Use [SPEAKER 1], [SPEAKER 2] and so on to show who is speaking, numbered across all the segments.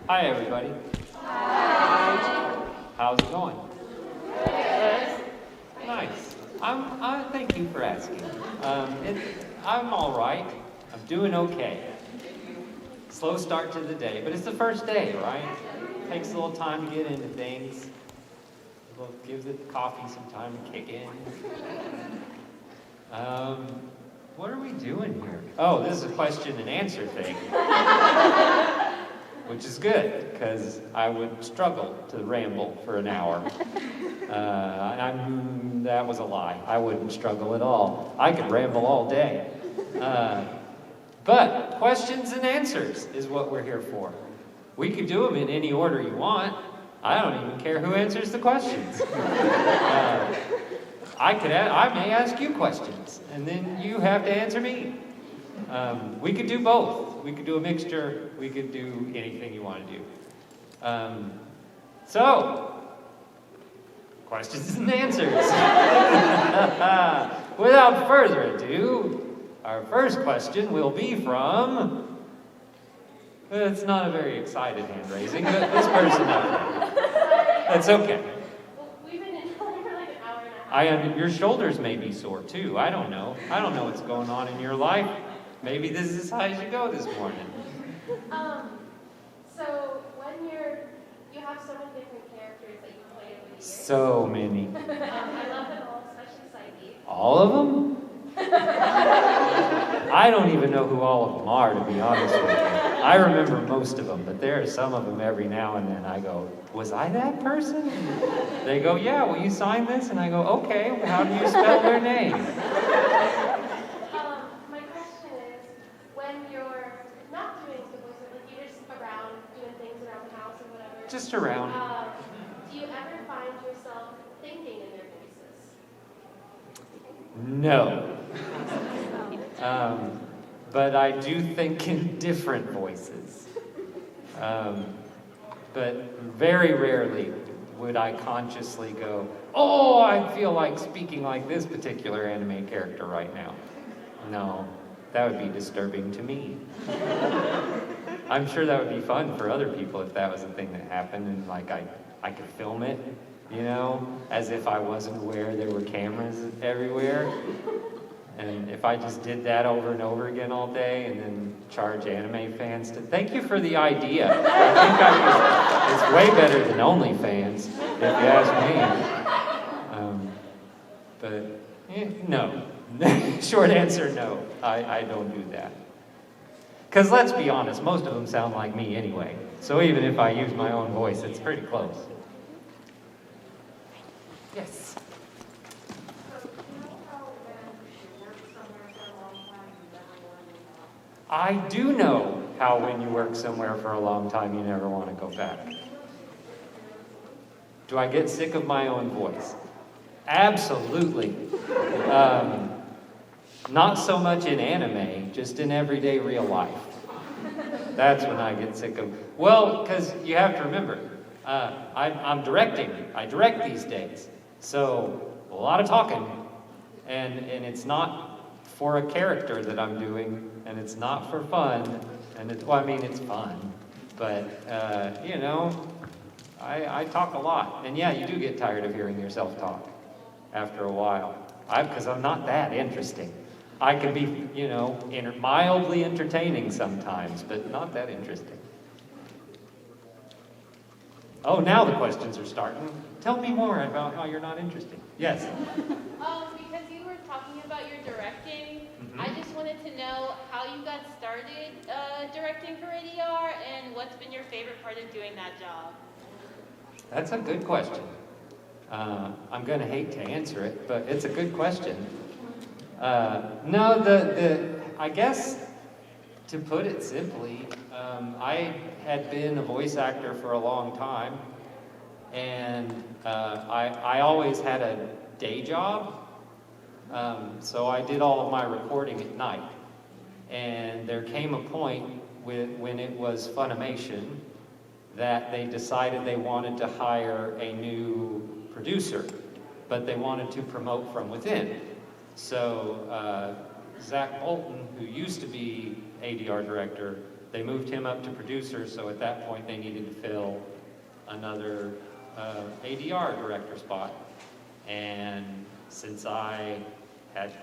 [SPEAKER 1] Hi, everybody.
[SPEAKER 2] Hi.
[SPEAKER 1] How's it going?
[SPEAKER 2] Good.
[SPEAKER 1] Nice. Thank you for asking. I'm all right. I'm doing okay. Slow start to the day, but it's the first day, right? Takes a little time to get into things. Gives the coffee some time to kick in. What are we doing here? Oh, this is a question and answer thing. Which is good, because I would struggle to ramble for an hour. That was a lie. I wouldn't struggle at all. I could ramble all day. But questions and answers is what we're here for. We could do them in any order you want. I don't even care who answers the questions. I may ask you questions, and then you have to answer me. We could do both. We could do a mixture. We could do anything you want to do. So, questions and answers. Without further ado, our first question will be from... It's not a very excited hand raising, but this person up there. That's okay.
[SPEAKER 2] We've been in for like an hour and a half.
[SPEAKER 1] Your shoulders may be sore too. I don't know. I don't know what's going on in your life. Maybe this is as high as you go this morning.
[SPEAKER 2] So when you have so many different characters that you play over the years.
[SPEAKER 1] So many.
[SPEAKER 2] I love them all, especially Psyche.
[SPEAKER 1] All of them? I don't even know who all of them are, to be honest with you. I remember most of them, but there are some of them every now and then I go, was I that person? They go, yeah, will you sign this? And I go, okay, how do you spell their name?
[SPEAKER 2] My question is, when you're not doing the voice, like you're just around doing things around the house or whatever.
[SPEAKER 1] Just around.
[SPEAKER 2] Do you ever find yourself thinking in their voices?
[SPEAKER 1] No. But I do think in different voices. But very rarely would I consciously go, oh, I feel like speaking like this particular anime character right now. No, that would be disturbing to me. I'm sure that would be fun for other people if that was a thing that happened and like I could film it, you know, as if I wasn't aware there were cameras everywhere. And if I just did that over and over again all day and then charge anime fans to... Thank you for the idea. I think it's way better than OnlyFans, if you ask me. But, no. Short answer, no. I don't do that. Because let's be honest, most of them sound like me anyway. So even if I use my own voice, it's pretty close. Yes? I do know how when you work somewhere for a long time, you never want to go back. Do I get sick of my own voice? Absolutely. Not so much in anime, just in everyday real life. That's when I get sick of... Well, because you have to remember, I'm directing. I direct these days. So, a lot of talking. And it's not for a character that I'm doing, and it's not for fun, and it's fun, but, you know, I talk a lot, and yeah, you do get tired of hearing yourself talk after a while, because I'm not that interesting. I can be, you know, mildly entertaining sometimes, but not that interesting. Oh, now the questions are starting. Tell me more about how you're not interesting. Yes?
[SPEAKER 3] Because you were talking about your directing, I just wanted to know how you got started directing for ADR and what's been your favorite part of doing that job.
[SPEAKER 1] That's a good question. I'm going to hate to answer it, but it's a good question. No, I guess, to put it simply, I had been a voice actor for a long time, and I always had a day job, so I did all of my recording at night. And there came a point when it was Funimation that they decided they wanted to hire a new producer, but they wanted to promote from within. So Zach Bolton, who used to be ADR director, they moved him up to producer, so at that point they needed to fill another ADR director spot. And since I had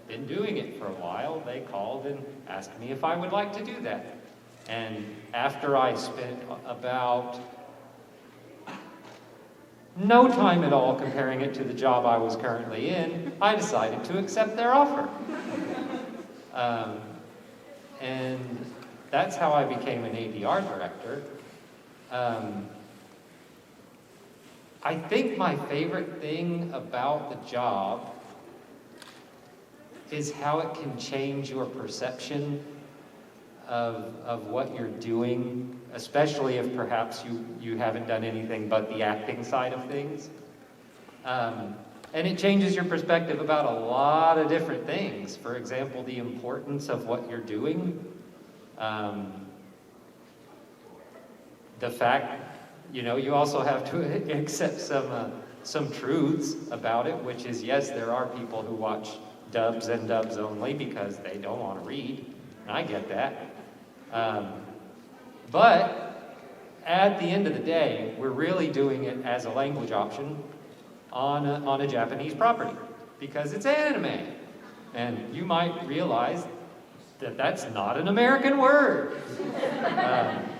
[SPEAKER 1] been doing it for a while, they called and asked me if I would like to do that. And after I spent about no time at all comparing it to the job I was currently in, I decided to accept their offer. And that's how I became an ADR director. I think my favorite thing about the job is how it can change your perception of what you're doing, especially if perhaps you haven't done anything but the acting side of things. And it changes your perspective about a lot of different things. For example, the importance of what you're doing. The fact, you also have to accept some truths about it, which is, yes, there are people who watch dubs and dubs only because they don't want to read, and I get that. But at the end of the day, we're really doing it as a language option on a Japanese property because it's anime. And you might realize that that's not an American word.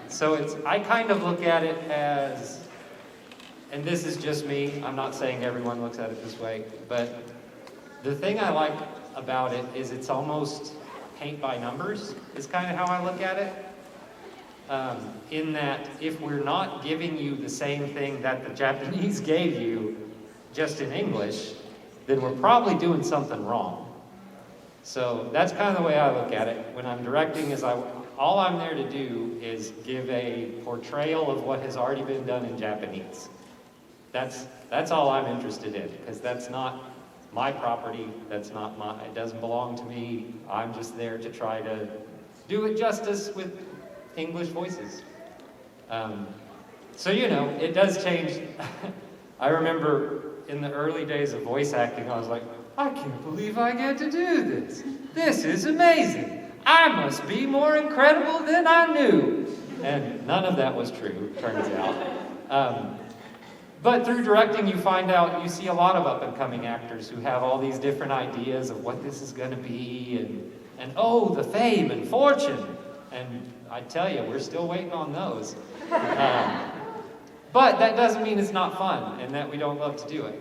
[SPEAKER 1] So I kind of look at it as, and this is just me, I'm not saying everyone looks at it this way, but the thing I like about it is it's almost paint by numbers, is kind of how I look at it. In that if we're not giving you the same thing that the Japanese gave you just in English, then we're probably doing something wrong. So that's kind of the way I look at it. When I'm directing, all I'm there to do is give a portrayal of what has already been done in Japanese. That's all I'm interested in, because that's not my property, it doesn't belong to me. I'm just there to try to do it justice with English voices. So it does change. I remember in the early days of voice acting, I was like, I can't believe I get to do this. This is amazing. I must be more incredible than I knew. And none of that was true, turns out. But through directing, you see a lot of up-and-coming actors who have all these different ideas of what this is going to be, and the fame and fortune. And I tell you, we're still waiting on those. But that doesn't mean it's not fun and that we don't love to do it,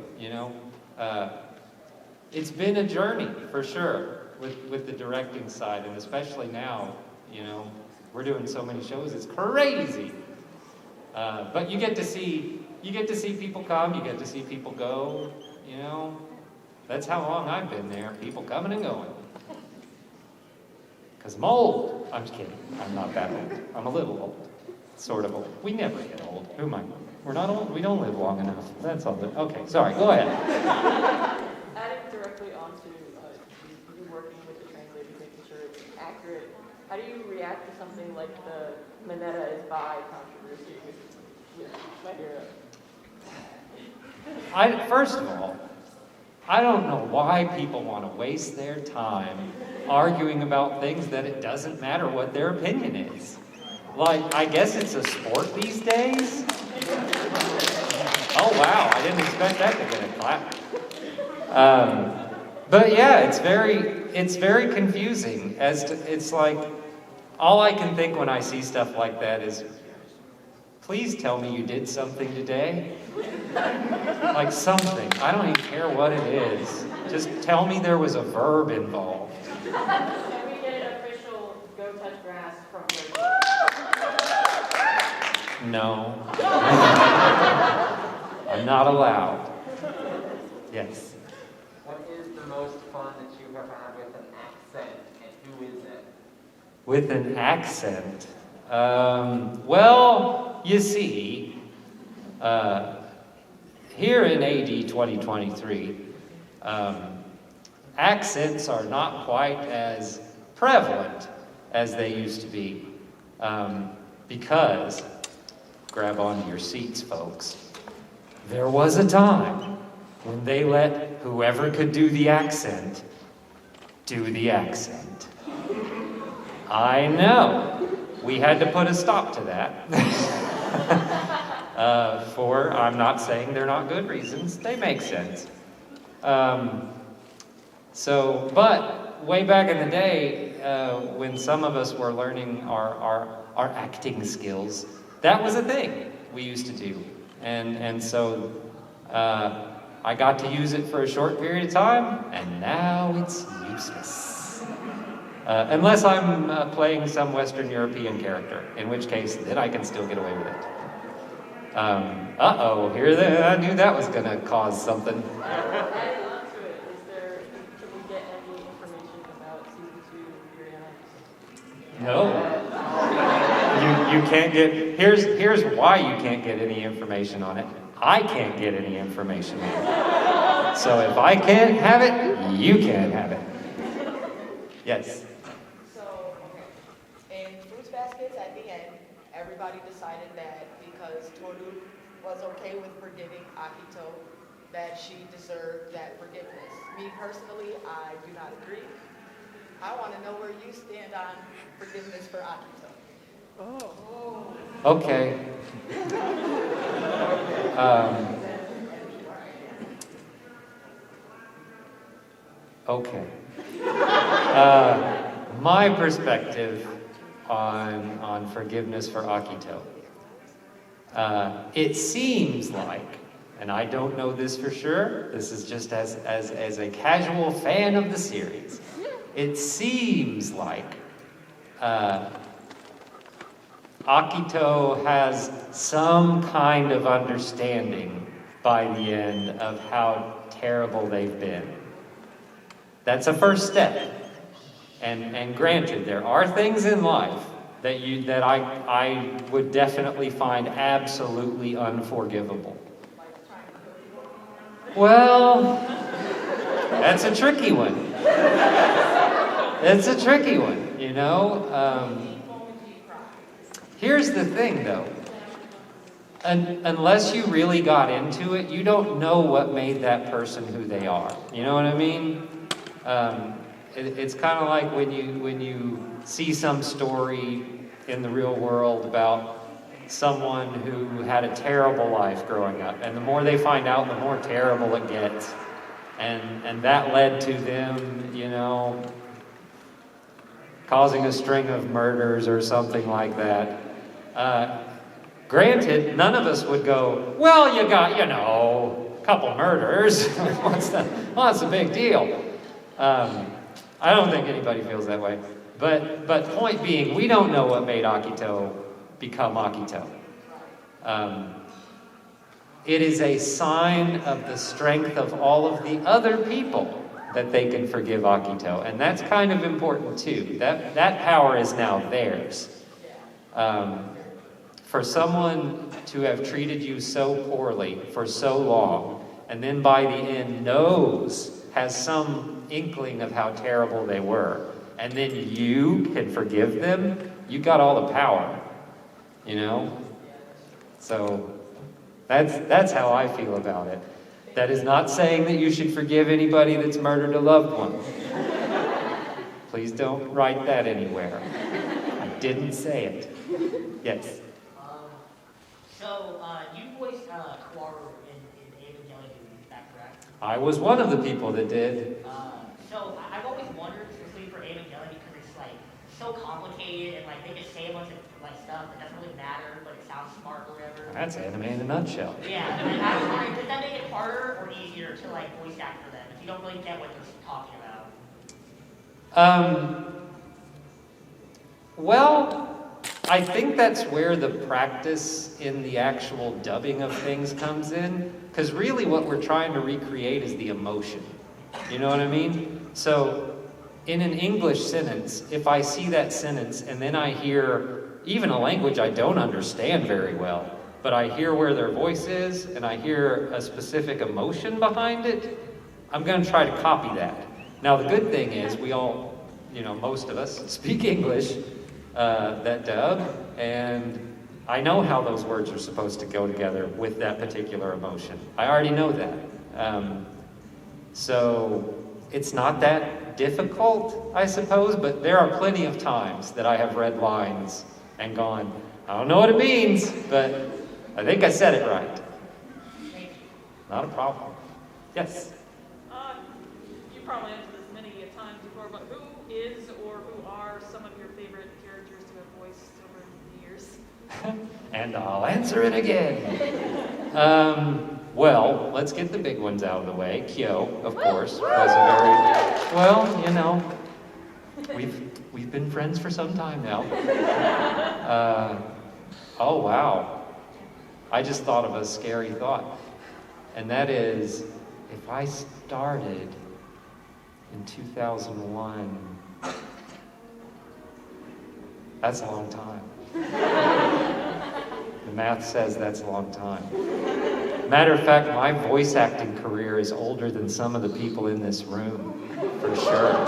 [SPEAKER 1] It's been a journey, for sure, with the directing side, and especially now, we're doing so many shows, it's crazy. But you get to see people come, you get to see people go, That's how long I've been there, people coming and going. Because I'm old. I'm just kidding. I'm not that old. I'm a little old. Sort of old. We never get old. Who am I? We're not old. We don't live long enough. That's all. Okay, sorry. Go ahead.
[SPEAKER 4] Adding directly onto you working with the translators, making sure it's accurate, how do you react to something like the Mineta is bi controversy with my hero?
[SPEAKER 1] First of all, I don't know why people want to waste their time arguing about things that it doesn't matter what their opinion is. Like, I guess it's a sport these days? Oh wow, I didn't expect that to get a clap. But yeah, it's very confusing it's like, all I can think when I see stuff like that is, please tell me you did something today. Like something. I don't even care what it is. Just tell me there was a verb involved.
[SPEAKER 4] Can we get an official go touch grass from
[SPEAKER 1] No. I'm not allowed. Yes.
[SPEAKER 5] What is the most fun that you have had with an accent, and who is it?
[SPEAKER 1] With an accent? Well, you see, here in AD 2023, accents are not quite as prevalent as they used to be, because, grab onto your seats, folks, there was a time when they let whoever could do the accent do the accent. I know. we had to put a stop to that. I'm not saying they're not good reasons. They make sense. But way back in the day, when some of us were learning our acting skills, that was a thing we used to do. And so I got to use it for a short period of time, and now it's useless. Unless I'm playing some Western European character, in which case, then I can still get away with it. I knew that was going to cause something.
[SPEAKER 4] Adding on to it, can we get any information about season 2 of Yuri on Ice?
[SPEAKER 1] No. You can't get, here's why you can't get any information on it. I can't get any information on it. So if I can't have it, you can't have it. Yes?
[SPEAKER 6] So, okay. In Fruits Baskets, at the end, everybody decided that because Toru was okay with forgiving Akito, that she deserved that forgiveness. Me personally, I do not agree. I want to know where you stand on forgiveness for Akito.
[SPEAKER 1] Okay. Okay. My perspective on forgiveness for Akito. It seems like, and I don't know this for sure, this is just as a casual fan of the series, it seems like Akito has some kind of understanding by the end of how terrible they've been. That's a first step. And granted, there are things in life that I would definitely find absolutely unforgivable. Well, that's a tricky one. It's a tricky one, you know? Here's the thing, though. Unless you really got into it, you don't know what made that person who they are. You know what I mean? It's kind of like when you see some story in the real world about someone who had a terrible life growing up, and the more they find out, the more terrible it gets, and that led to them, you know, causing a string of murders or something like that. Granted, none of us would go, well, you got, you know, a couple murders. What's the big deal? I don't think anybody feels that way. But point being, we don't know what made Akito become Akito. It is a sign of the strength of all of the other people that they can forgive Akito. And that's kind of important too. That power is now theirs. For someone to have treated you so poorly for so long, and then by the end has some inkling of how terrible they were, and then you can forgive them, you got all the power, you know? So that's how I feel about it. That is not saying that you should forgive anybody that's murdered a loved one. Please don't write that anywhere. I didn't say it. Yes?
[SPEAKER 7] You voiced Kaworu in Evangelion, is that correct?
[SPEAKER 1] I was one of the people that did.
[SPEAKER 7] I've always wondered, especially for Evangelion, because it's like so complicated and like they just say a bunch of like stuff that doesn't really matter, but it sounds smart or whatever.
[SPEAKER 1] That's anime in a nutshell.
[SPEAKER 7] Yeah, and I was wondering, does that make it harder or easier to like voice act for them if you don't really get what they're talking about?
[SPEAKER 1] Well, I think that's where the practice in the actual dubbing of things comes in, because really what we're trying to recreate is the emotion. You know what I mean? So in an English sentence, if I see that sentence and then I hear even a language I don't understand very well, but I hear where their voice is and I hear a specific emotion behind it, I'm going to try to copy that. Now the good thing is we all, you know, most of us speak English that dub, and I know how those words are supposed to go together with that particular emotion. I already know that. So it's not that difficult, I suppose, but there are plenty of times that I have read lines and gone, I don't know what it means, but I think I said it right. Not a problem. Yes?
[SPEAKER 8] You probably answered this many times before, but who is or who are some of your favorite characters to have voiced over the years?
[SPEAKER 1] And I'll answer it again. Well, let's get the big ones out of the way. Kyo, of course, was a very, well, you know, we've been friends for some time now. Oh, wow. I just thought of a scary thought. And that is, if I started in 2001, that's a long time. The math says that's a long time. Matter of fact, my voice acting career is older than some of the people in this room, for sure.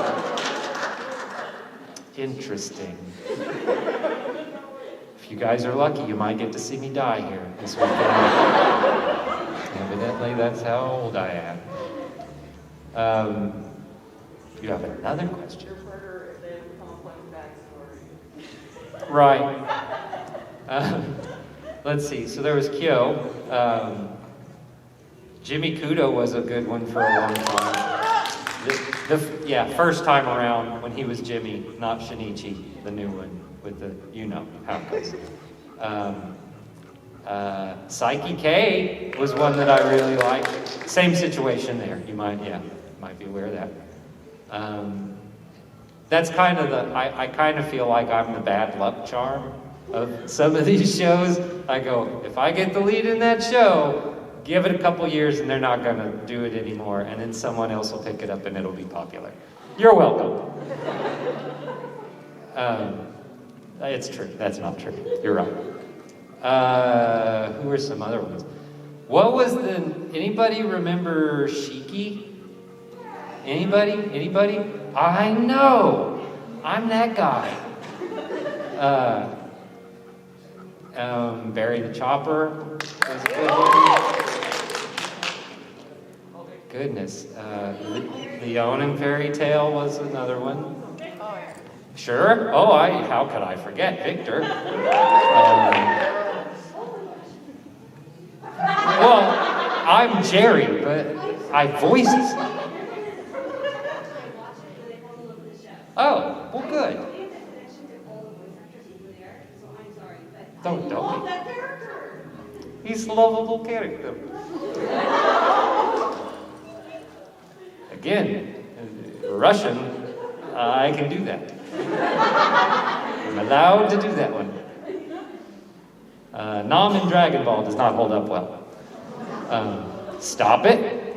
[SPEAKER 1] Interesting. If you guys are lucky, you might get to see me die here this weekend. Evidently, that's how old I am. You have another question?
[SPEAKER 4] Your murder, if they become a backstory.
[SPEAKER 1] Right. Let's see. So there was Kyo. Jimmy Kudo was a good one for a long time. First time around when he was Jimmy, not Shinichi, the new one with the, you know how it goes. Psyche K was one that I really liked. Same situation there. You might be aware of that. That's kind of I kind of feel like I'm the bad luck charm of some of these shows. I go, if I get the lead in that show, give it a couple years and they're not going to do it anymore, and then someone else will pick it up and it'll be popular. You're welcome. It's true. That's not true. You're right. Who are some other ones? What was anybody remember Shiki? Anybody? I know! I'm that guy. Barry the Chopper was a good one. Goodness. Leon and Fairy Tale was another one. Sure. Oh, how could I forget Victor? Well, I'm Jerry, but I voiced. Oh, well, good. Don't. He's a lovable character. Again, Russian, I can do that. I'm allowed to do that one. Nom in Dragon Ball does not hold up well. Stop it.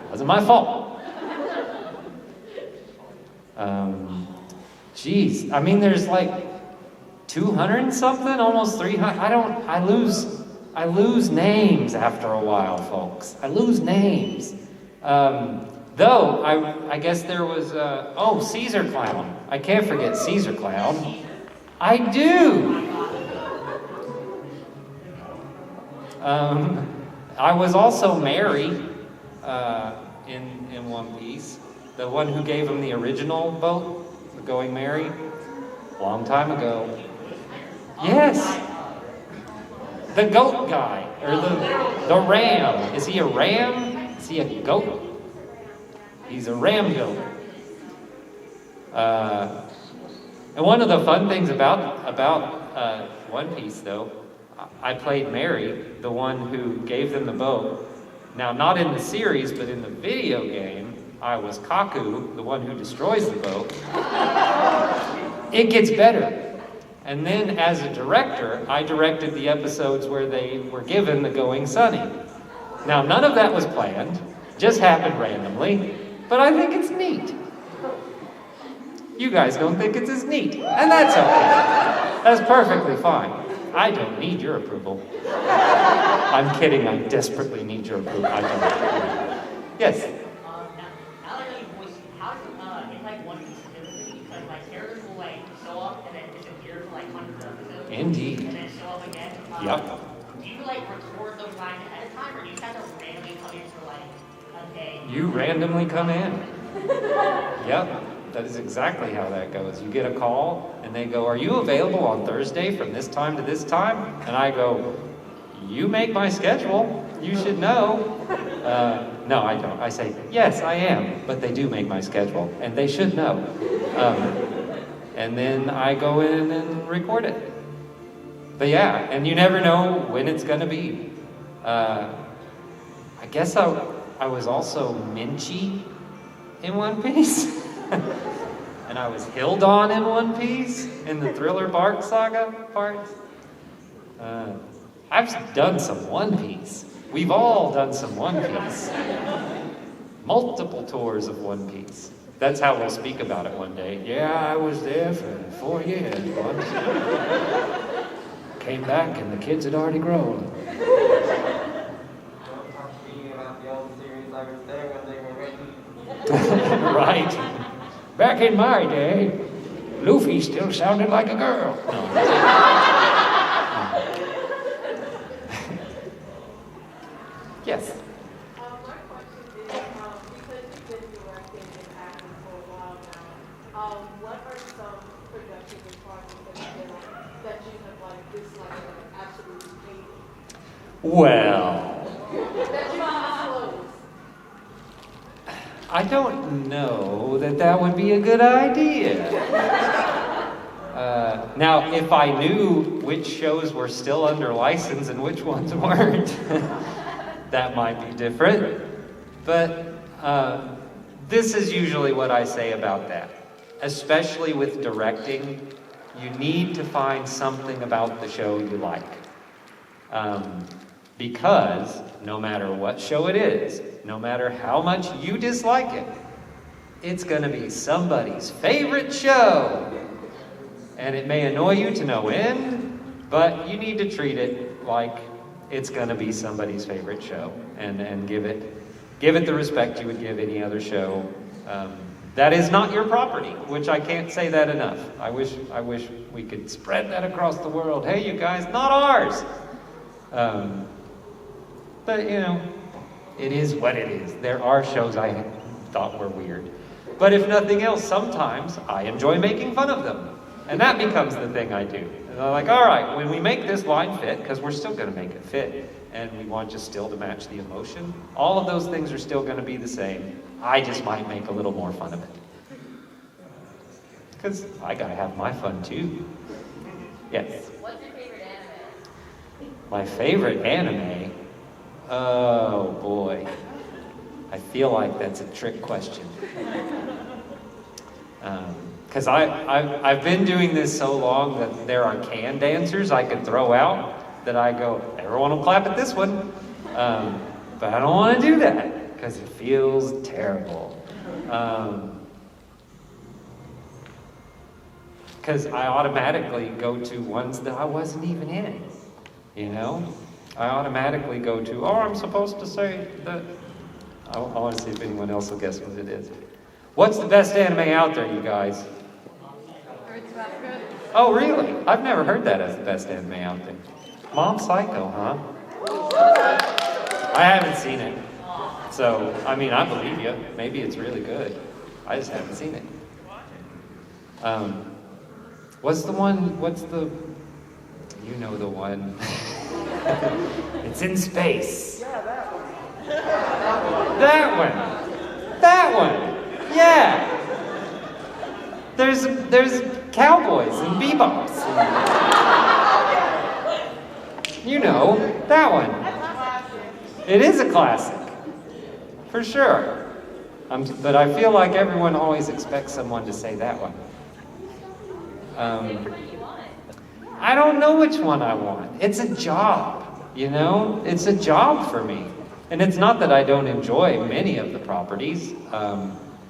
[SPEAKER 1] Wasn't my fault. Geez, I mean, there's like 200 and something, almost 300. I lose names after a while, folks. I lose names. Though, I guess there was, Caesar Clown. I can't forget Caesar Clown. I do. I was also Mary in One Piece. The one who gave him the original boat, the Going Merry, long time ago. Yes. The goat guy, or the ram. Is he a ram? Is he a goat? He's a ram goat. And one of the fun things about One Piece, though, I played Mary, the one who gave them the boat. Now, not in the series, but in the video game, I was Kaku, the one who destroys the boat. It gets better. And then, as a director, I directed the episodes where they were given the Going Sunny. Now, none of that was planned, just happened randomly, but I think it's neat. You guys don't think it's as neat, and that's okay. That's perfectly fine. I don't need your approval. I'm kidding, I desperately need your approval. I don't. Yes?
[SPEAKER 7] Now that you voiced, how does in like One Piece specifically, because like characters will like show up and then disappear for like hundreds of episodes.
[SPEAKER 1] Indeed.
[SPEAKER 7] And then show up again.
[SPEAKER 1] Yep.
[SPEAKER 7] Do you like record those lines ahead of time, or do you have to randomly come in for like a day?
[SPEAKER 1] You randomly come in. Yep. That is exactly how that goes. You get a call, and they go, "Are you available on Thursday from this time to this time?" And I go, "You make my schedule. You should know." No, I don't. I say, "Yes, I am," but they do make my schedule, and they should know. And then I go in and record it. But yeah, and you never know when it's going to be. I guess I was also Minchi in One Piece. And I was Hildon in One Piece, in the Thriller Bark Saga parts. I've done some One Piece. We've all done some One Piece. Multiple tours of One Piece. That's how we'll speak about it one day. Yeah, I was there for 4 years once. Came back and the kids had already grown.
[SPEAKER 5] Don't talk to me about the old series. I was there when they were written.
[SPEAKER 1] Right. Back in my day, Luffy still sounded like a girl. No. Yes.
[SPEAKER 2] My question is, because you've been directing and acting for a while now, what are some productions and projects that you have disliked or absolutely hated?
[SPEAKER 1] Well,
[SPEAKER 2] That you can disclose.
[SPEAKER 1] I don't know that would be a good idea. Now, if I knew which shows were still under license and which ones weren't, that might be different. But this is usually what I say about that. Especially with directing, you need to find something about the show you like. Because no matter what show it is, no matter how much you dislike it, it's going to be somebody's favorite show. And it may annoy you to no end, but you need to treat it like it's going to be somebody's favorite show, and give it the respect you would give any other show that is not your property, which I can't say that enough. I wish we could spread that across the world. Hey, you guys, not ours. But you know, it is what it is. There are shows I thought were weird, but if nothing else, sometimes I enjoy making fun of them. And that becomes the thing I do. And I'm like, all right, when we make this line fit, because we're still going to make it fit, and we want just still to match the emotion, all of those things are still going to be the same. I just might make a little more fun of it. Because I got to have my fun too. Yes?
[SPEAKER 3] What's your favorite anime?
[SPEAKER 1] My favorite anime? Oh boy. I feel like that's a trick question. Because I've been doing this so long that there are canned answers I could throw out that I go, everyone will clap at this one. But I don't want to do that because it feels terrible. Because I automatically go to ones that I wasn't even in, you know? I automatically go to, oh, I'm supposed to say that. I want to see if anyone else will guess what it is. What's the best anime out there, you guys? Oh, really? I've never heard that as the best anime out there. Mom Psycho, huh? I haven't seen it. So, I mean, I believe you. Maybe it's really good. I just haven't seen it. What's the, you know the one. It's in space.
[SPEAKER 4] Yeah, that one.
[SPEAKER 1] That one. Yeah. There's cowboys and bebops. You know, that one. It is a classic. For sure. But I feel like everyone always expects someone to say that one. I don't know which one I want. It's a job, you know? It's a job for me. And it's not that I don't enjoy many of the properties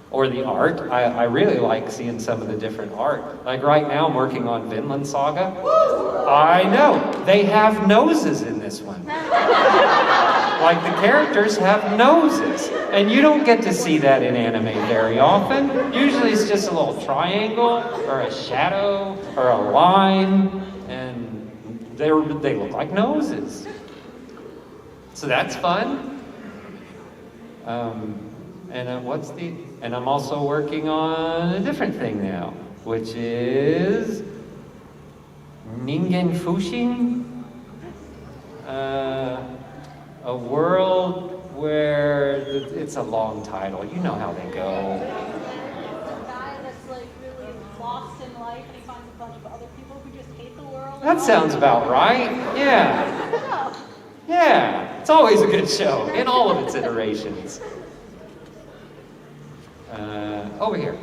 [SPEAKER 1] or the art. I really like seeing some of the different art. Like right now I'm working on Vinland Saga. I know. They have noses in this one. Like the characters have noses. And you don't get to see that in anime very often. Usually it's just a little triangle or a shadow or a line. And they look like noses. So that's fun. And and I'm also working on a different thing now, which is Ningen Fushin, a world where it's a long title. You know how they go.
[SPEAKER 9] A guy that's like really lost in life and he finds a bunch of other people who just hate the world.
[SPEAKER 1] That sounds about right. Yeah. Yeah. It's always a good show in all of its iterations. Over here.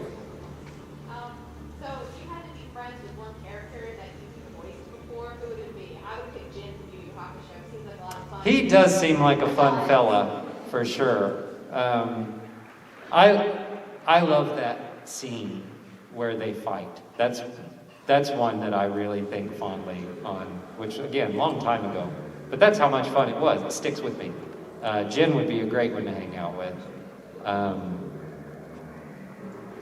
[SPEAKER 2] So if you had to be friends with one character that you've voiced before, who would it be? I would pick Jin from Yu Yu Hakusho. Seems like a lot of fun.
[SPEAKER 1] He does seem like a fun fella, for sure. I love that scene where they fight. That's one that I really think fondly on, which again, long time ago. But that's how much fun it was. It sticks with me. Jin would be a great one to hang out with.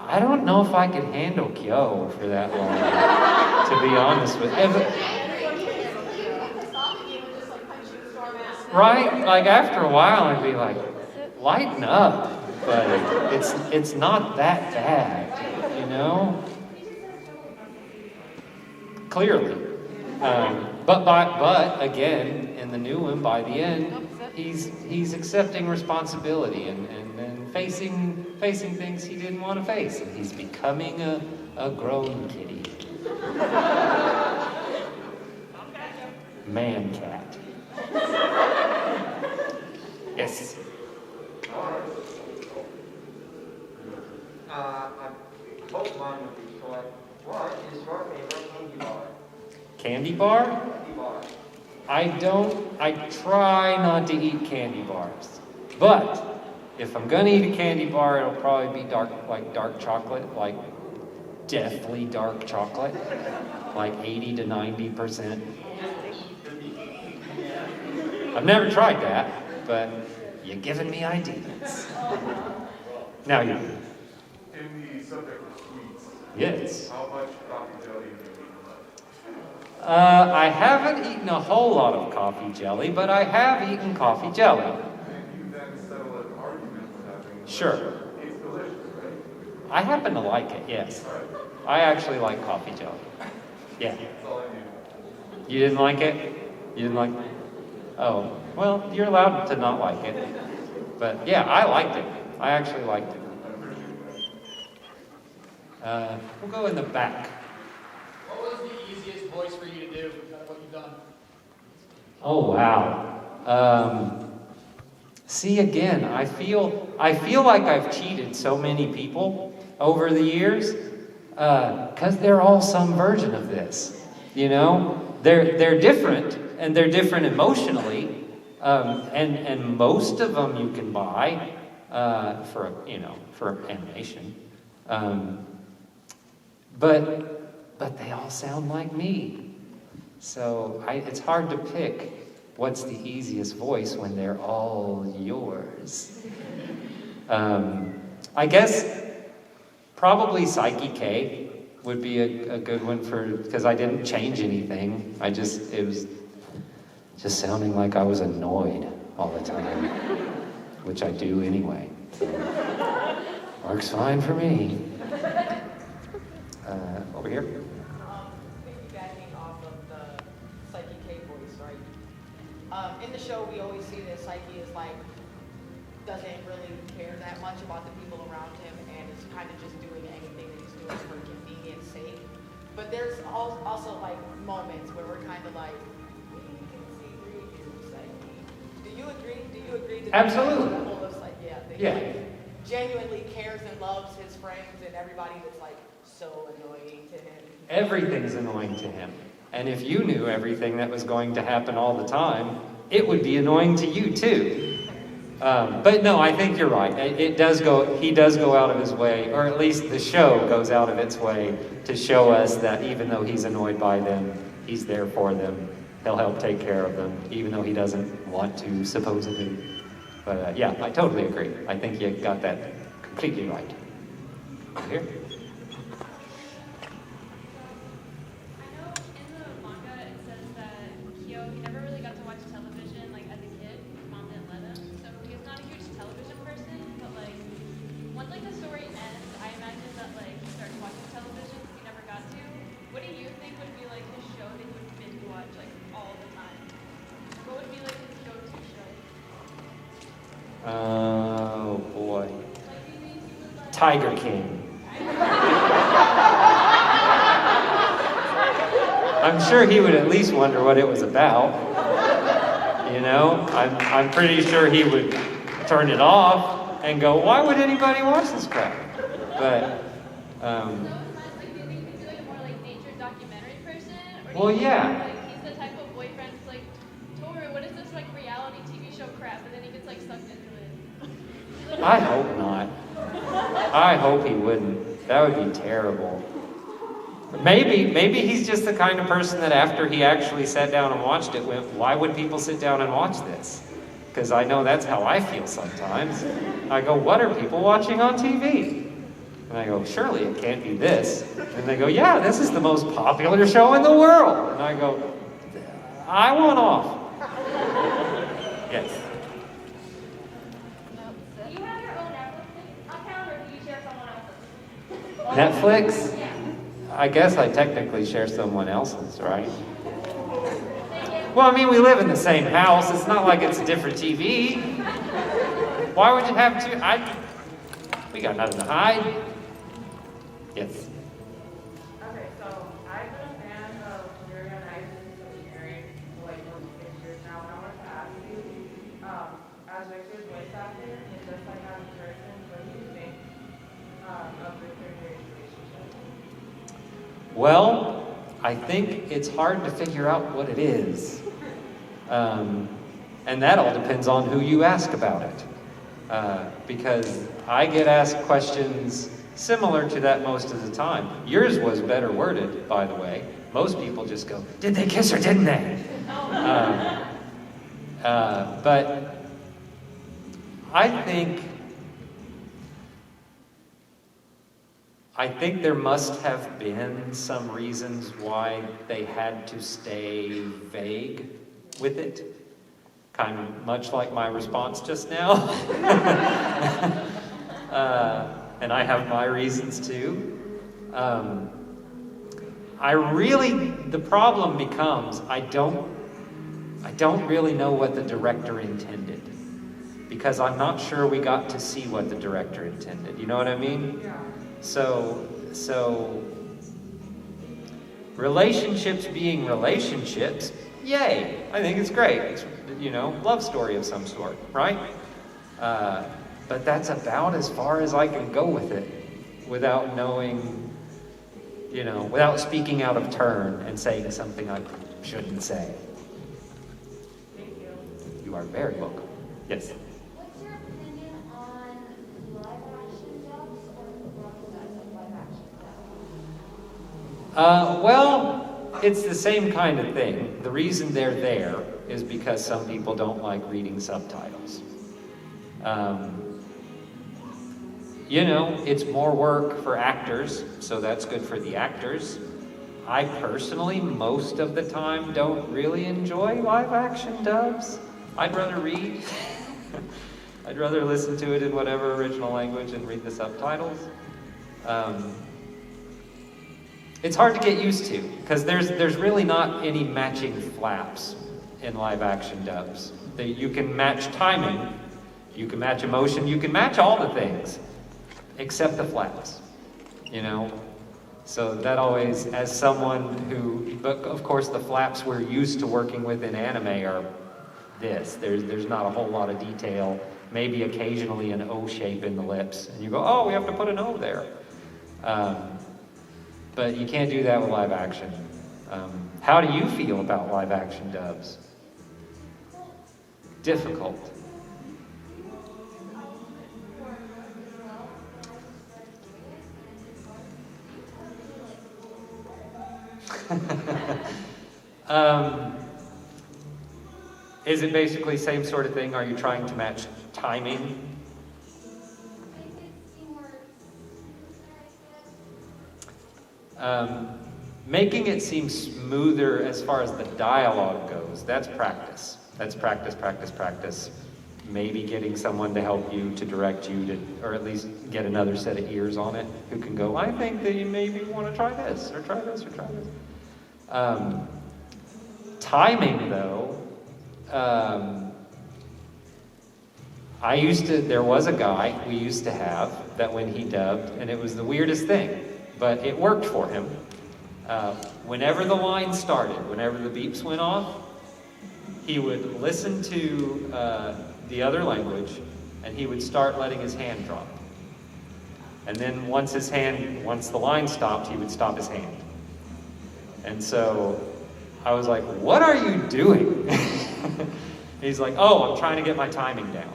[SPEAKER 1] I don't know if I could handle Kyo for that long, to be honest with you. Right? Like after a while, I'd be like, lighten up. But it's not that bad, you know? Clearly. But again, in the new one, by the end, he's accepting responsibility and facing things he didn't want to face. And he's becoming a grown kitty. Man cat. Yes.
[SPEAKER 5] I hope mine would be short. What is your favorite candy bar?
[SPEAKER 1] Candy bar?
[SPEAKER 5] Candy bar.
[SPEAKER 1] I try not to eat candy bars. But if I'm gonna eat a candy bar, it'll probably be dark chocolate, like deathly dark chocolate, like 80 to 90%. I've never tried that, but you're giving me ideas. Now you.
[SPEAKER 10] In the subject of sweets,
[SPEAKER 1] Yes.
[SPEAKER 10] how much coffee jelly have you eaten left?
[SPEAKER 1] I haven't eaten a whole lot of coffee jelly, but I have eaten coffee jelly.
[SPEAKER 10] And you then settle an argument with having
[SPEAKER 1] Sure.
[SPEAKER 10] It's delicious, right?
[SPEAKER 1] I happen to like it, yes. I actually like coffee jelly. Yeah.
[SPEAKER 10] That's all I need.
[SPEAKER 1] You didn't like it? You didn't like it? Oh, well, you're allowed to not like it. But yeah, I liked it. I actually liked it. We'll go in the back.
[SPEAKER 11] What was the easiest voice for you to do out of what you've done?
[SPEAKER 1] Oh, wow. See, again, I feel like I've cheated so many people over the years because they're all some version of this. You know, they're different, and they're different emotionally, and most of them you can buy for animation, but they all sound like me. So it's hard to pick what's the easiest voice when they're all yours. I guess probably Psyche K would be a good one because I didn't change anything. It was just sounding like I was annoyed all the time, which I do anyway. So, works fine for me. Over here.
[SPEAKER 6] Piggybacking off of the Psyche K voice, right? In the show, we always see that Psyche is like, doesn't really care that much about the people around him and is kind of just doing anything that he's doing for convenience sake. But there's also like moments where we're kind of like, we can see through you, Psyche. Do you agree? Do you agree? That
[SPEAKER 1] Absolutely.
[SPEAKER 6] The whole of like, that he
[SPEAKER 1] Yeah.
[SPEAKER 6] like, genuinely cares and loves his friends and everybody that's like so annoying to him.
[SPEAKER 1] Everything's annoying to him. And if you knew everything that was going to happen all the time, it would be annoying to you too. But no, I think you're right. He does go out of his way, or at least the show goes out of its way to show us that even though he's annoyed by them, he's there for them. He'll help take care of them, even though he doesn't want to, supposedly. But yeah, I totally agree. I think you got that completely right. Over here.
[SPEAKER 3] I know in the manga it says that Kyo, he never really got to watch television like as a kid. His mom didn't let him, so he's not a huge television person. But like,
[SPEAKER 1] Oh boy. Tiger King. I'm sure he would at least wonder what it was about. You know, I'm pretty sure he would turn it off and go, why would anybody watch this crap? But, well, yeah.
[SPEAKER 3] Like, he's the type of boyfriend who's like, Toru, what is this like reality TV show crap? And then he gets like sucked into it.
[SPEAKER 1] I hope not. I hope he wouldn't. That would be terrible. Maybe he's just the kind of person that after he actually sat down and watched it went, why would people sit down and watch this? Because I know that's how I feel sometimes. I go, what are people watching on TV? And I go, surely it can't be this. And they go, yeah, this is the most popular show in the world. And I go, I want off. Yes.
[SPEAKER 3] Do you have your own Netflix account or do you share someone else's?
[SPEAKER 1] Netflix?
[SPEAKER 3] Yeah.
[SPEAKER 1] I guess I technically share someone else's, right? Well, I mean, we live in the same house. It's not like it's a different TV. Why would you have two? We got nothing to hide. Yes.
[SPEAKER 12] Okay, so I've been a fan of Jerry on Ice and Jerry for like more than 6 years now, and I wanted to ask you, as Victor's voice actor, and just like as a person, what do you think of Victor and Jerry's relationship?
[SPEAKER 1] Well, I think it's hard to figure out what it is. And that all depends on who you ask about it. Because I get asked questions similar to that most of the time. Yours was better worded, by the way. Most people just go, did they kiss or didn't they? But I think there must have been some reasons why they had to stay vague with it. Kind of much like my response just now. And I have my reasons too. The problem becomes, I don't really know what the director intended. Because I'm not sure we got to see what the director intended. You know what I mean?
[SPEAKER 12] Yeah.
[SPEAKER 1] So relationships being relationships, yay! I think it's great. It's, love story of some sort, right? But that's about as far as I can go with it without knowing, without speaking out of turn and saying something I shouldn't say.
[SPEAKER 12] Thank you.
[SPEAKER 1] You are very welcome. Yes?
[SPEAKER 3] What's your opinion on live action dubs or broadcast of live action dubs?
[SPEAKER 1] Well, it's the same kind of thing. The reason they're there is because some people don't like reading subtitles. It's more work for actors, so that's good for the actors. I personally, most of the time, don't really enjoy live action dubs. I'd rather read. I'd rather listen to it in whatever original language and read the subtitles. It's hard to get used to, because there's really not any matching flaps in live action dubs. You can match timing, you can match emotion, you can match all the things, except the flaps, So that always, as someone but of course the flaps we're used to working with in anime are this. There's not a whole lot of detail, maybe occasionally an O shape in the lips, and you go, oh, we have to put an O there. But you can't do that with live action. How do you feel about live action dubs? Difficult. Is it basically same sort of thing? Are you trying to match timing? Making it seem smoother as far as the dialogue goes, that's practice. That's practice. Maybe getting someone to help you, to direct you, or at least get another set of ears on it who can go, I think that you maybe want to try this, or try this, or try this. Timing, though, there was a guy we used to have that when he dubbed, and it was the weirdest thing, but it worked for him. Whenever the line started, whenever the beeps went off, he would listen to the other language, and he would start letting his hand drop. And then once the line stopped, he would stop his hand. And so I was like, what are you doing? He's like, oh, I'm trying to get my timing down.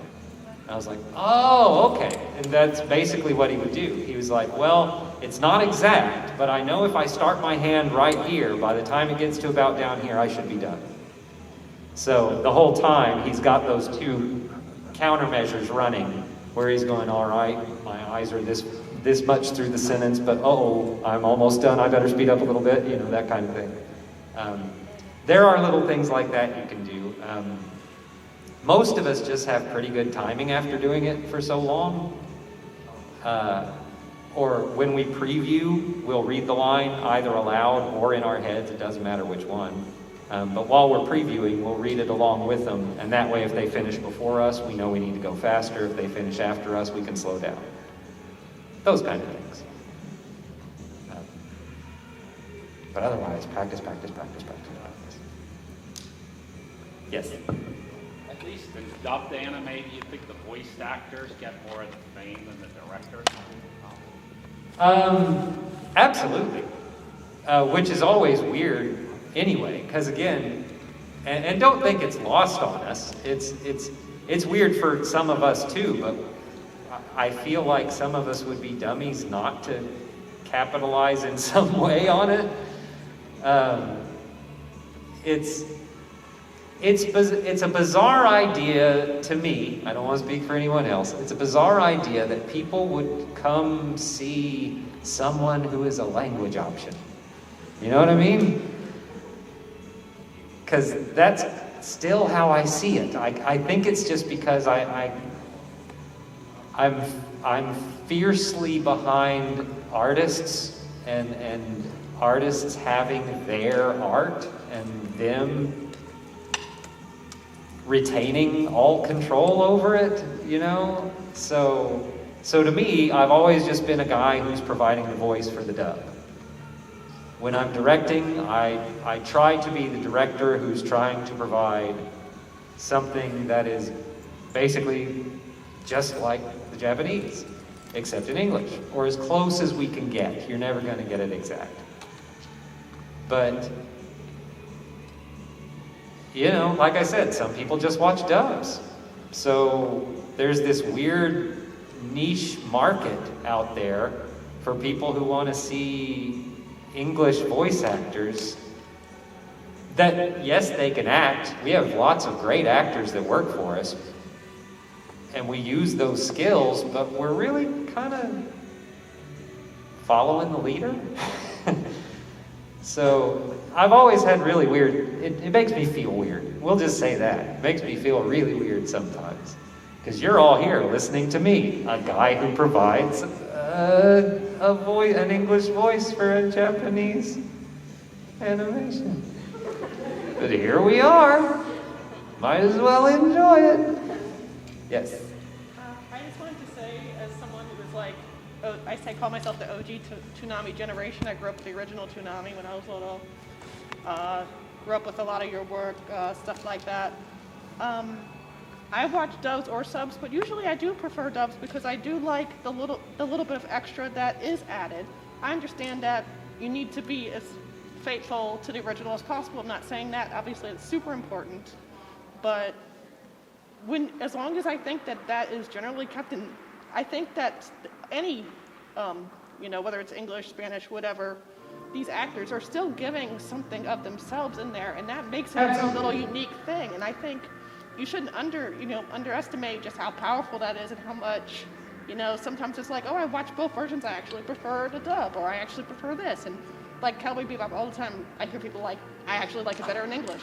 [SPEAKER 1] And I was like, oh, okay. And that's basically what he would do. He was like, well, it's not exact, but I know if I start my hand right here, by the time it gets to about down here, I should be done. So the whole time, he's got those two countermeasures running, where he's going, all right, my eyes are this much through the sentence, but uh-oh, I'm almost done, I better speed up a little bit, that kind of thing. There are little things like that you can do. Most of us just have pretty good timing after doing it for so long. Or when we preview, we'll read the line either aloud or in our heads, it doesn't matter which one. But while we're previewing, we'll read it along with them, and that way if they finish before us, we know we need to go faster. If they finish after us, we can slow down. Those kind of things. But otherwise, practice. Yes?
[SPEAKER 10] At least in dubbed anime, do you think the voice actors get more of the fame than the directors?
[SPEAKER 1] Absolutely. Which is always weird anyway, because again, and don't think it's lost on us. It's weird for some of us too, but I feel like some of us would be dummies not to capitalize in some way on it. It's a bizarre idea to me. I don't want to speak for anyone else. It's a bizarre idea that people would come see someone who is a language option. You know what I mean? Because that's still how I see it. I think it's just because I'm fiercely behind artists and artists having their art and them retaining all control over it, So to me, I've always just been a guy who's providing the voice for the dub. When I'm directing, I try to be the director who's trying to provide something that is basically just like the Japanese, except in English, or as close as we can get. You're never going to get it exact. But like I said, some people just watch dubs. So there's this weird niche market out there for people who want to see English voice actors that, yes, they can act. We have lots of great actors that work for us. And we use those skills, but we're really kind of following the leader. So I've always had really weird, it makes me feel weird. We'll just say that. It makes me feel really weird sometimes. Because you're all here listening to me, a guy who provides an English voice for a Japanese animation. But here we are. Might as well enjoy it. Yes?
[SPEAKER 4] I just wanted to say, as someone who was like, I call myself the OG Toonami Generation. I grew up with the original Toonami when I was little. Grew up with a lot of your work, stuff like that. I watch dubs or subs, but usually I do prefer dubs because I do like the little bit of extra that is added. I understand that you need to be as faithful to the original as possible. I'm not saying that. Obviously, it's super important. But as long as I think that is generally kept in, I think that any, whether it's English, Spanish, whatever, these actors are still giving something of themselves in there, and that makes it a little unique thing. And I think you shouldn't underestimate just how powerful that is and how much, sometimes it's like, oh, I watch both versions. I actually prefer the dub, or I actually prefer this. And like Cowboy Bebop, all the time I hear people like, I actually like it better in English.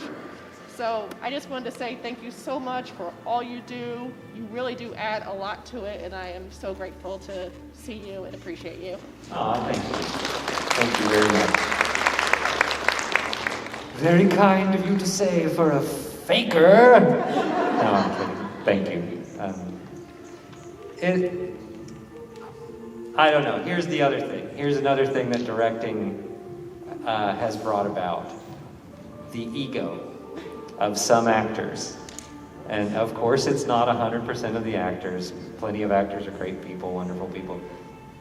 [SPEAKER 4] So I just wanted to say thank you so much for all you do. You really do add a lot to it, and I am so grateful to see you and appreciate you.
[SPEAKER 1] Thank you. Thank you very much. Very kind of you to say for a faker. No, I'm kidding. Thank you. I don't know. Here's the other thing. Here's another thing that directing has brought about. The ego of some actors. And of course, it's not 100% of the actors. Plenty of actors are great people, wonderful people.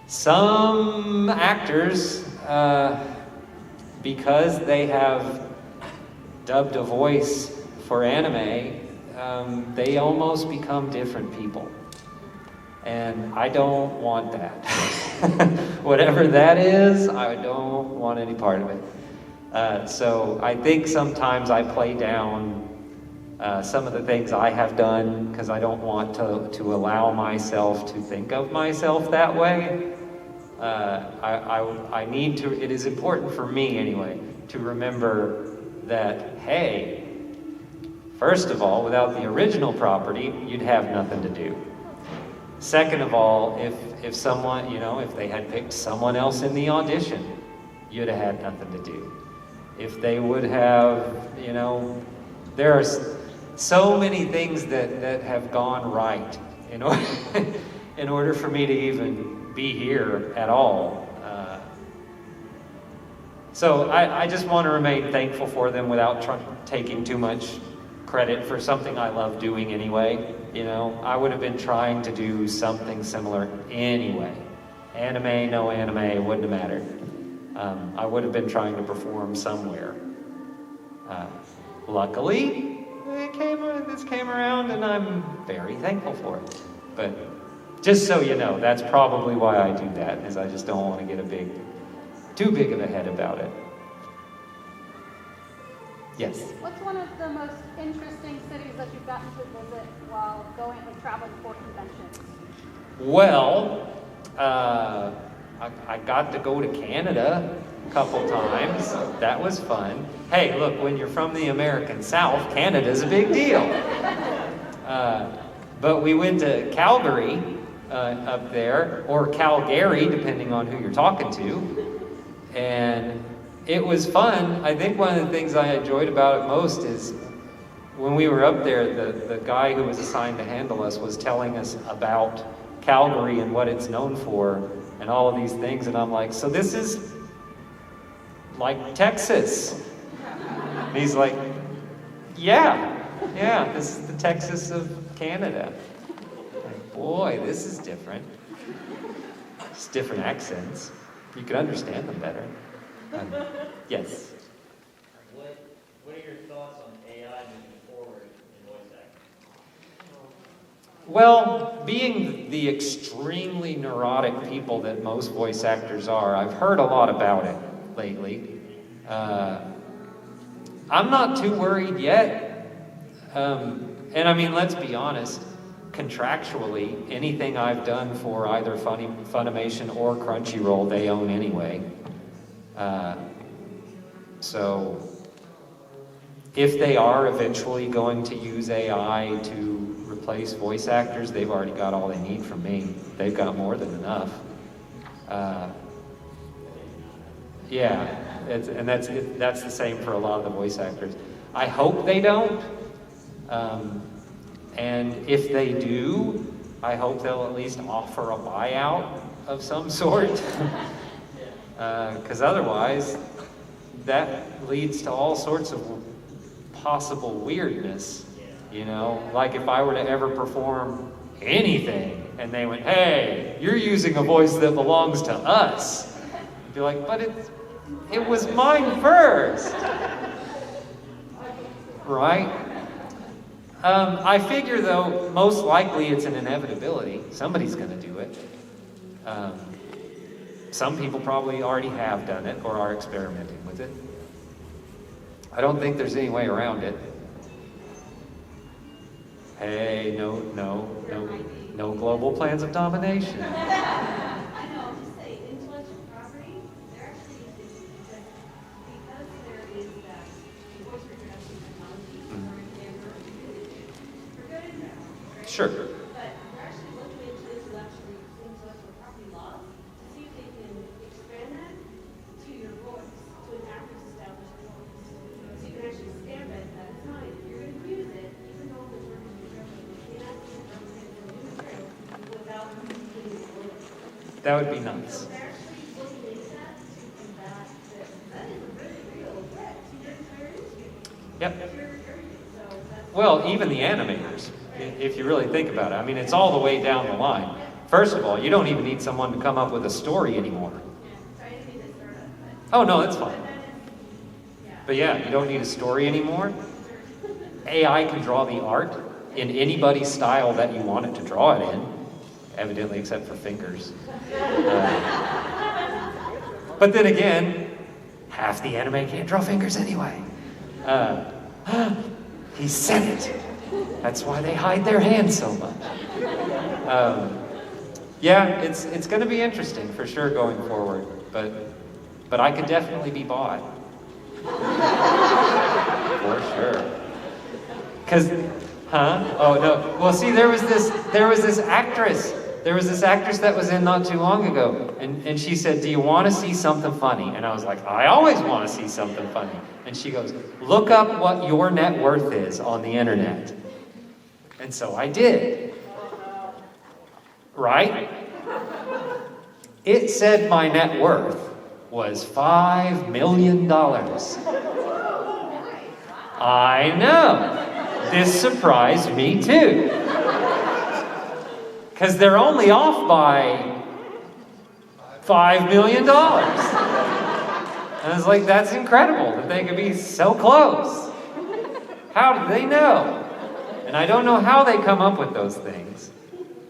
[SPEAKER 1] Some actors, because they have dubbed a voice for anime, they almost become different people. And I don't want that. Whatever that is, I don't want any part of it. So I think sometimes I play down some of the things I have done because I don't want to allow myself to think of myself that way. I need to, it is important for me anyway, to remember that, hey, first of all, without the original property, you'd have nothing to do. Second of all, if someone, if they had picked someone else in the audition, you'd have had nothing to do. If they would have, there are so many things that have gone right in order for me to even be here at all. So I just want to remain thankful for them without taking too much credit for something I love doing anyway. I would have been trying to do something similar anyway. Anime, no anime, it wouldn't have mattered. I would have been trying to perform somewhere. Luckily, this came around and I'm very thankful for it. But just so you know, that's probably why I do that, is I just don't want to get too big of a head about it. Yes?
[SPEAKER 9] What's one of the most interesting cities that you've gotten to visit while traveling for conventions?
[SPEAKER 1] Well, I got to go to Canada a couple times. That was fun. Hey, look, when you're from the American South, Canada's a big deal. But we went to Calgary up there, or Calgary, depending on who you're talking to. And it was fun. I think one of the things I enjoyed about it most is when we were up there, the guy who was assigned to handle us was telling us about Calgary and what it's known for and all of these things. And I'm like, so this is like Texas. And he's like, yeah, this is the Texas of Canada. Like, boy, this is different. It's different accents. You can understand them better. Yes.
[SPEAKER 13] What are your thoughts on AI moving forward in voice acting?
[SPEAKER 1] Well, being the extremely neurotic people that most voice actors are, I've heard a lot about it lately. I'm not too worried yet. And I mean, let's be honest, contractually, anything I've done for either Funimation or Crunchyroll, they own anyway. So if they are eventually going to use AI to replace voice actors, they've already got all they need from me. They've got more than enough. And that's the same for a lot of the voice actors. I hope they don't. And if they do, I hope they'll at least offer a buyout of some sort. Because otherwise, that leads to all sorts of possible weirdness. Like if I were to ever perform anything and they went, hey, you're using a voice that belongs to us. I'd be like, but it was mine first. Right? I figure, though, most likely it's an inevitability. Somebody's going to do it. Some people probably already have done it or are experimenting with it. I don't think there's any way around it. Hey, no global plans of domination.
[SPEAKER 2] I know, I'll just say, intellectual property, they're actually because there is that voice reproduction technology, for good and bad, right?
[SPEAKER 1] Sure.
[SPEAKER 2] But they're actually looking into intellectual property laws to see if they can expand that to your voice, to an actor's established voice. So you can actually stamp it that it's not, if you're going to use it, even though it's working in your you cannot represent the new material without
[SPEAKER 1] That would be nice. Yep. Well, even the animators, if you really think about it. I mean, it's all the way down the line. First of all, you don't even need someone to come up with a story anymore. Oh, no, that's fine. But yeah, you don't need a story anymore. AI can draw the art in anybody's style that you want it to draw it in, evidently except for fingers. But then again, half the anime can't draw fingers anyway. He said it. That's why they hide their hands so much. Yeah, it's going to be interesting for sure going forward, but I could definitely be bought. For sure. Cause, oh no. Well, see, there was this actress that was in not too long ago, and she said, "Do you want to see something funny?" And I was like, "I always want to see something funny." And she goes, "Look up what your net worth is on the internet." And so I did. Right? It said my net worth was $5 million. I know. This surprised me too. Because they're only off by $5 million. And I was like, that's incredible that they could be so close. How did they know? And I don't know how they come up with those things.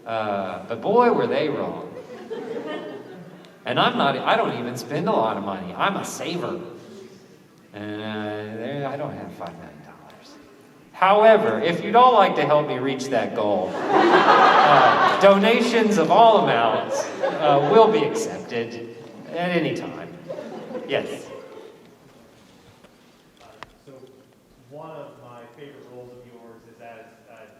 [SPEAKER 1] But boy, were they wrong. And I don't even spend a lot of money. I'm a saver. And I don't have $5 million. However, if you'd all like to help me reach that goal, donations of all amounts will be accepted at any time. Yes?
[SPEAKER 14] So one of my favorite roles of yours is as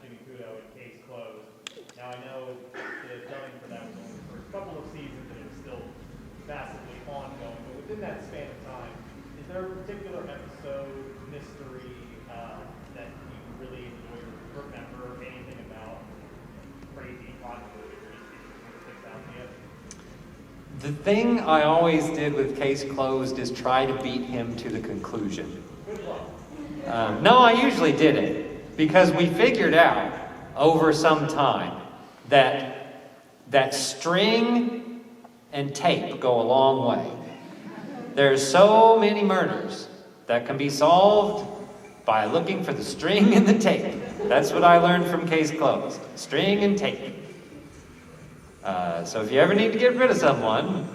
[SPEAKER 14] Jimmy Kudo in Case Closed. Now I know the dubbing for that was only for a couple of seasons and it was still massively ongoing, but within that span of time, is there a particular episode, mystery, that you really enjoy or remember anything about crazy continuity that sticks out to you?
[SPEAKER 1] The thing I always did with Case Closed is try to beat him to the conclusion.
[SPEAKER 14] Good luck.
[SPEAKER 1] No, I usually didn't, because we figured out over some time that string and tape go a long way. There's so many murders that can be solved by looking for the string and the tape. That's what I learned from Case Closed. String and tape. So if you ever need to get rid of someone,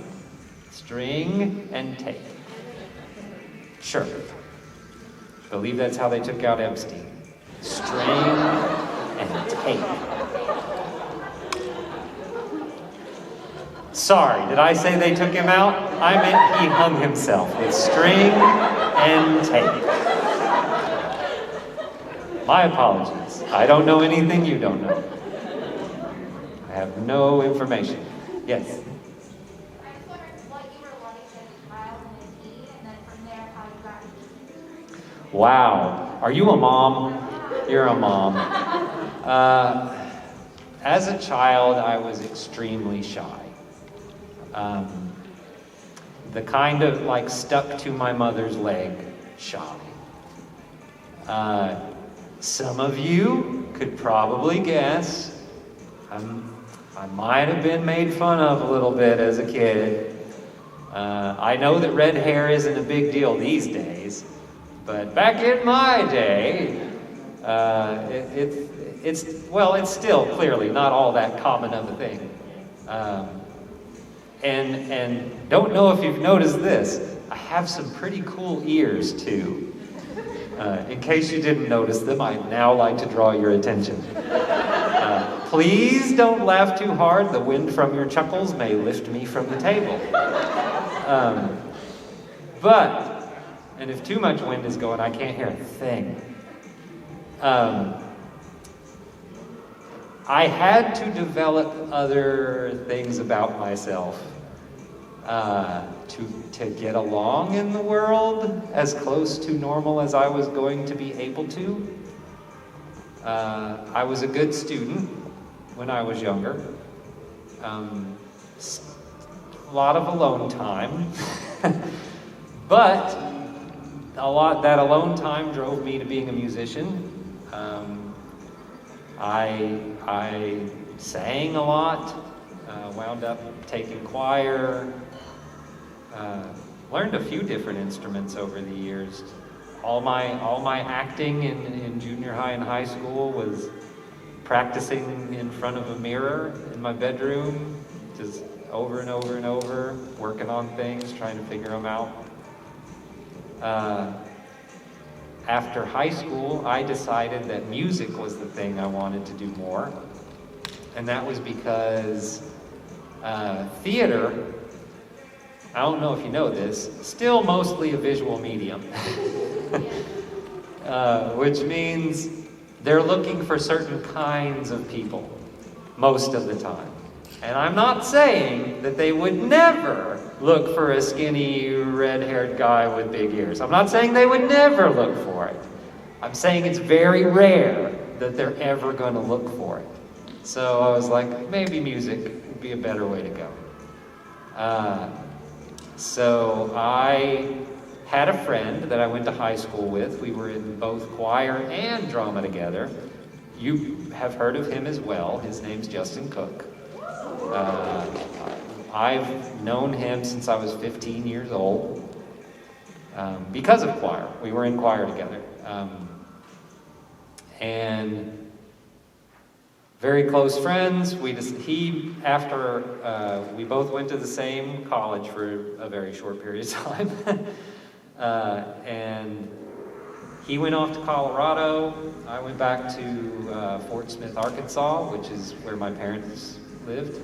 [SPEAKER 1] string and tape. Sure. I believe that's how they took out Epstein. String and tape. Sorry, did I say they took him out? I meant he hung himself with string and tape. My apologies. I don't know anything you don't know. I have no information. Yes?
[SPEAKER 15] I just wondered what you were like as a child and a teen, and then from there how you got into it.
[SPEAKER 1] Wow. Are you a mom? You're a mom. As a child, I was extremely shy. The kind of like stuck to my mother's leg shy. Some of you could probably guess I might have been made fun of a little bit as a kid. I know that red hair isn't a big deal these days, but back in my day, it's still clearly not all that common of a thing. And don't know if you've noticed this, I have some pretty cool ears too. In case you didn't notice them, I'd now like to draw your attention. Please don't laugh too hard. The wind from your chuckles may lift me from the table. And if too much wind is going, I can't hear a thing. I had to develop other things about myself to get along in the world as close to normal as I was going to be able to. I was a good student when I was younger. lot of alone time. But that alone time drove me to being a musician. I sang a lot, wound up taking choir, learned a few different instruments over the years. All my acting in junior high and high school was practicing in front of a mirror in my bedroom, just over and over and over, working on things, trying to figure them out. After high school, I decided that music was the thing I wanted to do more. And that was because theater, I don't know if you know this, still mostly a visual medium. Which means they're looking for certain kinds of people most of the time. And I'm not saying that they would never look for a skinny, red-haired guy with big ears. I'm not saying they would never look for it. I'm saying it's very rare that they're ever going to look for it. So I was like, maybe music would be a better way to go. So I had a friend that I went to high school with. We were in both choir and drama together. You have heard of him as well. His name's Justin Cook. I've known him since I was 15 years old because of choir. We were in choir together. And very close friends. We both went to the same college for a very short period of time. And he went off to Colorado. I went back to Fort Smith, Arkansas, which is where my parents lived.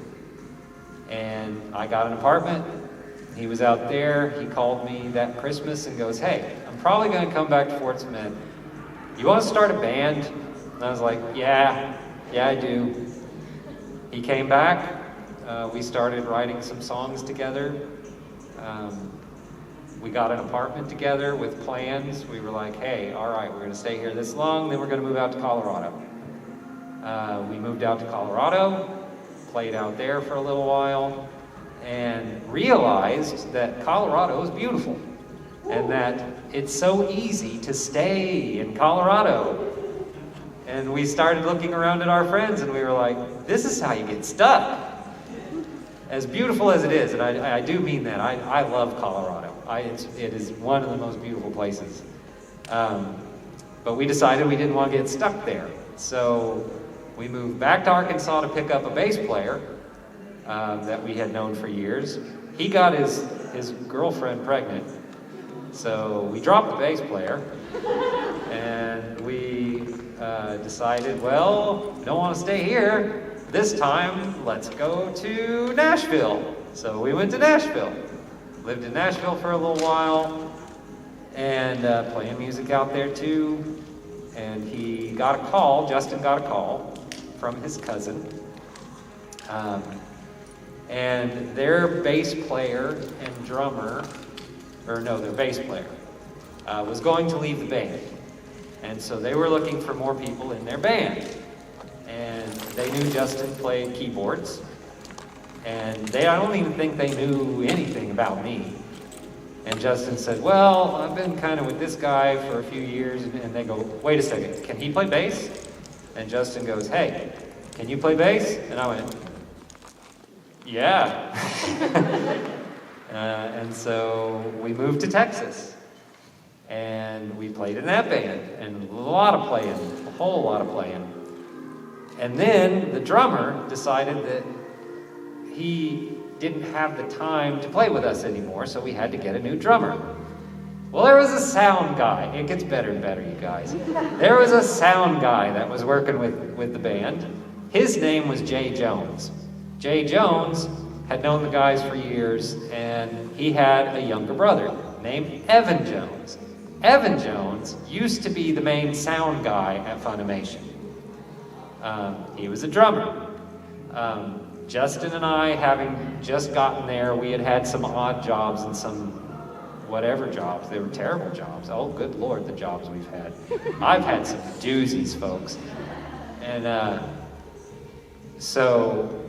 [SPEAKER 1] And I got an apartment. He was out there. He called me that Christmas and goes, hey, I'm probably going to come back to Fort Smith. You want to start a band? And I was like, yeah, I do. He came back. We started writing some songs together. We got an apartment together with plans. We were like, hey, all right, we're going to stay here this long, then we're going to move out to Colorado. We moved out to Colorado, played out there for a little while, and realized that Colorado is beautiful and that it's so easy to stay in Colorado. And we started looking around at our friends and we were like, this is how you get stuck. As beautiful as it is, and I do mean that, I love Colorado. It is one of the most beautiful places. But we decided we didn't want to get stuck there. So we moved back to Arkansas to pick up a bass player that we had known for years. He got his girlfriend pregnant. So we dropped the bass player and we decided, well, we don't want to stay here. This time, let's go to Nashville. So we went to Nashville. Lived in Nashville for a little while and playing music out there too. And he got a call, Justin got a call from his cousin. And their bass player and drummer, their bass player, was going to leave the band. And so they were looking for more people in their band. And they knew Justin played keyboards. And I don't even think they knew anything about me. And Justin said, well, I've been kind of with this guy for a few years. And they go, wait a second, can he play bass? And Justin goes, hey, can you play bass? And I went, yeah. And so we moved to Texas. And we played in that band. And a whole lot of playing. And then the drummer decided that he didn't have the time to play with us anymore, so we had to get a new drummer. Well, there was a sound guy. It gets better and better, you guys. There was a sound guy that was working with the band. His name was Jay Jones. Jay Jones had known the guys for years, and he had a younger brother named Evan Jones. Evan Jones used to be the main sound guy at Funimation. He was a drummer. Justin and I, having just gotten there, we had had some odd jobs and some whatever jobs. They were terrible jobs. Oh, good Lord, the jobs we've had. I've had some doozies, folks. And so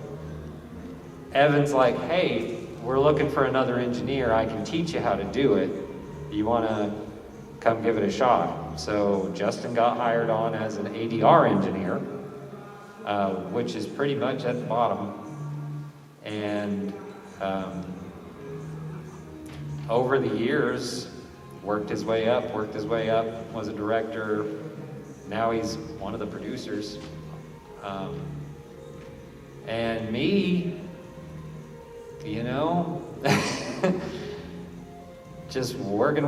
[SPEAKER 1] Evan's like, hey, we're looking for another engineer. I can teach you how to do it. You want to come give it a shot? So Justin got hired on as an ADR engineer, which is pretty much at the bottom. And over the years, worked his way up, was a director. Now he's one of the producers. And me, you know, just working.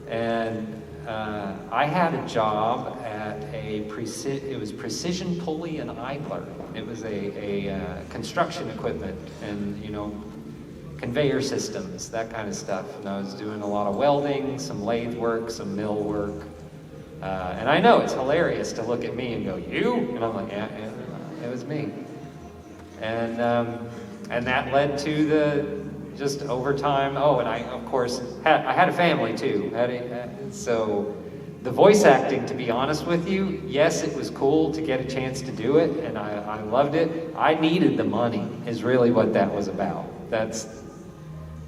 [SPEAKER 1] And I had a job at it was Precision Pulley and Idler. It was a construction equipment and, you know, conveyor systems, that kind of stuff. And I was doing a lot of welding, some lathe work, some mill work. And I know it's hilarious to look at me and go, "You?" And I'm like, yeah, it was me. And that led to the just over time. Oh, and I, of course, I had a family too. So the voice acting, to be honest with you, yes, it was cool to get a chance to do it, and I loved it. I needed the money, is really what that was about. That's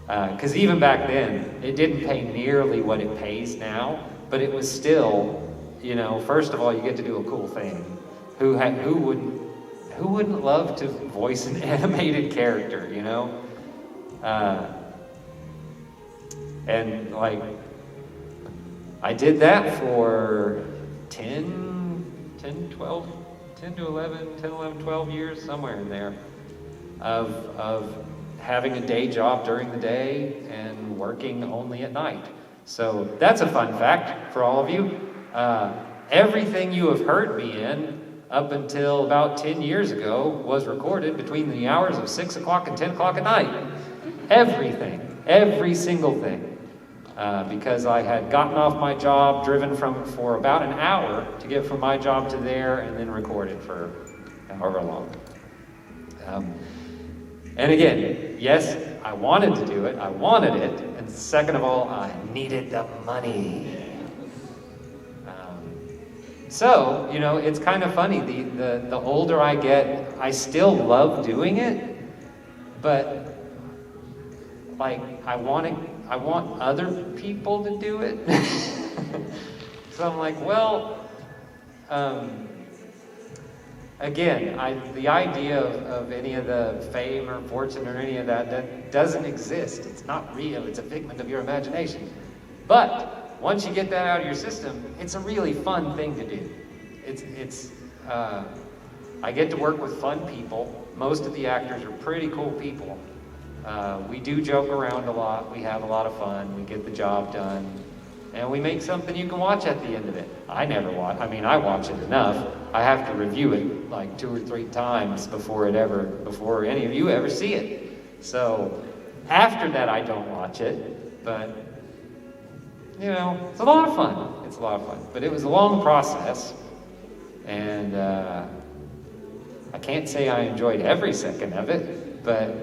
[SPEAKER 1] because even back then, it didn't pay nearly what it pays now, but it was still, you know, first of all, you get to do a cool thing. Who wouldn't love to voice an animated character, you know? And like, I did that for 10 to 11, 12 years, somewhere in there, of having a day job during the day and working only at night. So that's a fun fact for all of you. Everything you have heard me in up until about 10 years ago was recorded between the hours of 6 o'clock and 10 o'clock at night. Everything, every single thing. Because I had gotten off my job, driven for about an hour to get from my job to there, and then recorded for however long. And again, yes, I wanted to do it, I wanted it, and second of all, I needed the money. So, you know, it's kind of funny, the older I get, I still love doing it, but like, I want other people to do it. So I'm like, well, again, the idea of any of the fame or fortune or any of that doesn't exist. It's not real. It's a figment of your imagination. But once you get that out of your system, it's a really fun thing to do. I get to work with fun people. Most of the actors are pretty cool people. We do joke around a lot. We have a lot of fun. We get the job done. And we make something you can watch at the end of it. I never watch. I mean, I watch it enough. I have to review it like 2 or 3 times before any of you ever see it. So after that, I don't watch it. But, you know, it's a lot of fun. It's a lot of fun. But it was a long process. And I can't say I enjoyed every second of it. But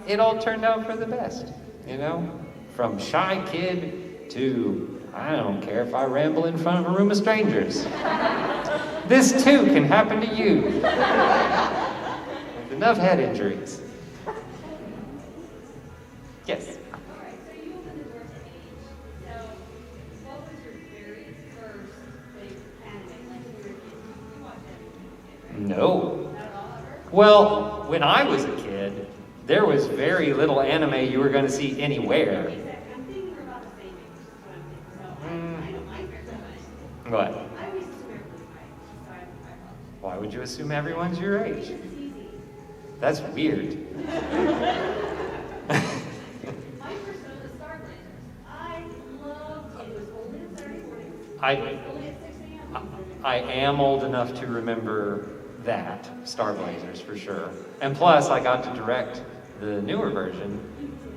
[SPEAKER 1] it all turned out for the best, you know? From shy kid to, I don't care if I ramble in front of a room of strangers. This too can happen to you. With enough head injuries. Yes?
[SPEAKER 16] Alright, so you opened the door to age. So, what was your very first big anime? Like, when you were a kid, you watched everything, right?
[SPEAKER 1] No.
[SPEAKER 16] Not at all, ever?
[SPEAKER 1] Well, when I was a kid, there was very little anime you were going to see anywhere.
[SPEAKER 16] Exactly. I'm thinking we're about the same age, is what I'm thinking. So, I don't like very much.
[SPEAKER 1] What?
[SPEAKER 16] I always assume everyone's my age, so I apologize.
[SPEAKER 1] Why would you assume everyone's your age?
[SPEAKER 16] Because it's easy.
[SPEAKER 1] That's weird.
[SPEAKER 16] My first one was Star Blazers. I loved it. It was only on Saturday mornings.
[SPEAKER 1] I
[SPEAKER 16] Only at 6 a.m.
[SPEAKER 1] I am old enough to remember that, Star Blazers, for sure. And plus, I got to direct the newer version.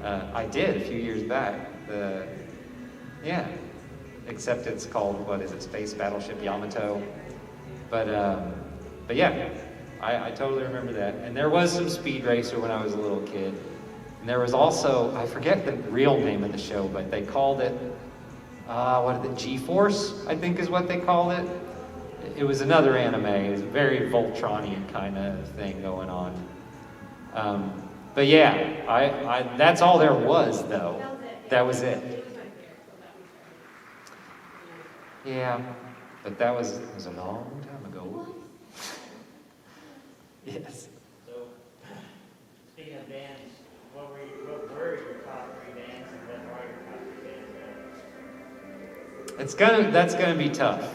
[SPEAKER 1] I did a few years back. Except it's called, what is it, Space Battleship Yamato. But yeah, I totally remember that. And there was some Speed Racer when I was a little kid. And there was also, I forget the real name of the show, but they called it, G-Force, I think is what they called it. It was another anime. It was a very Voltronian kind of thing going on. But yeah, I that's all there was, though. That was it. Yeah, but that was a long time ago. Yes.
[SPEAKER 13] So, speaking of bands, what were your top 3 bands and what are your top 3 bands?
[SPEAKER 1] That's gonna be tough.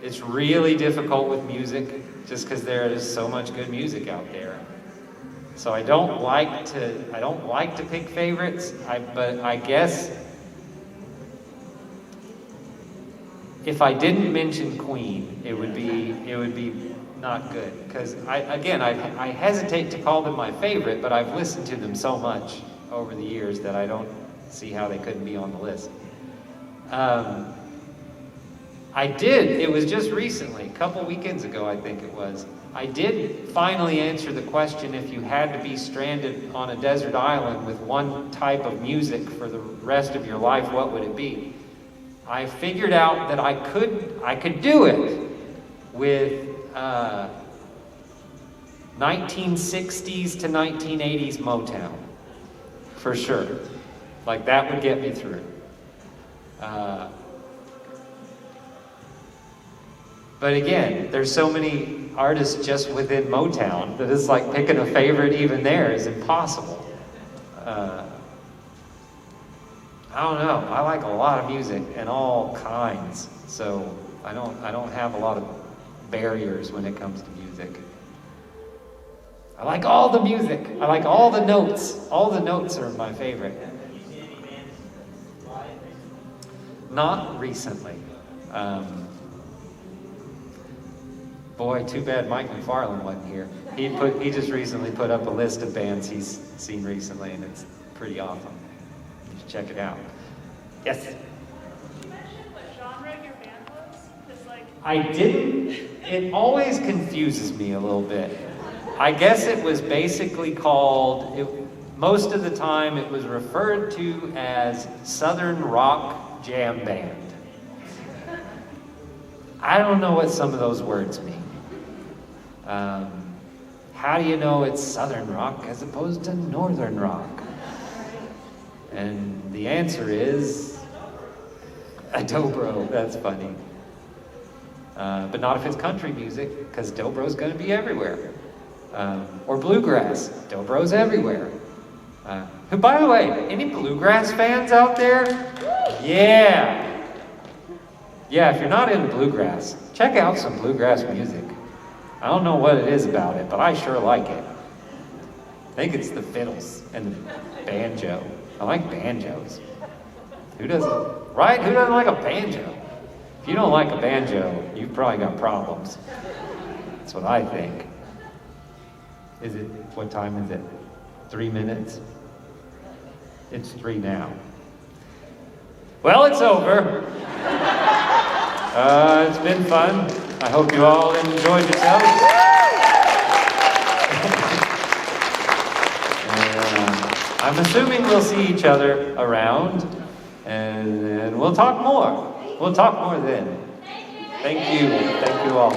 [SPEAKER 1] It's really difficult with music, just because there is so much good music out there. So I don't like to pick favorites. But I guess if I didn't mention Queen, it would be not good. Because I hesitate to call them my favorite, but I've listened to them so much over the years that I don't see how they couldn't be on the list. It was just recently, a couple weekends ago, I think it was. I did finally answer the question, if you had to be stranded on a desert island with one type of music for the rest of your life, what would it be? I figured out that I could do it with 1960s to 1980s Motown, for sure. Like, that would get me through. But again, there's so many artists just within Motown that it's like picking a favorite even there is impossible. I don't know. I like a lot of music and all kinds, so I don't have a lot of barriers when it comes to music. I like all the music. I like all the notes. All the notes are my favorite.
[SPEAKER 13] Have you seen any bands live recently?
[SPEAKER 1] Not recently. Boy, too bad Mike McFarlane wasn't here. He just recently put up a list of bands he's seen recently, and it's pretty awesome. You should check it out. Yes?
[SPEAKER 8] Did you mention what genre your band was? Just like
[SPEAKER 1] I didn't. It always confuses me a little bit. I guess it was basically called, most of the time it was referred to as Southern Rock Jam Band. I don't know what some of those words mean. How do you know it's Southern rock as opposed to Northern rock? And the answer is a dobro. That's funny. But not if it's country music, because dobro's going to be everywhere. Or bluegrass. Dobro's everywhere. By the way, any bluegrass fans out there? Yeah. Yeah, if you're not into bluegrass, check out some bluegrass music. I don't know what it is about it, but I sure like it. I think it's the fiddles and the banjo. I like banjos. Who doesn't, right? Who doesn't like a banjo? If you don't like a banjo, you've probably got problems. That's what I think. What time is it? 3 minutes? It's 3 now. Well, it's over. It's been fun. I hope you all enjoyed yourselves. I'm assuming we'll see each other around, and we'll talk more. We'll talk more then. Thank you. Thank you all.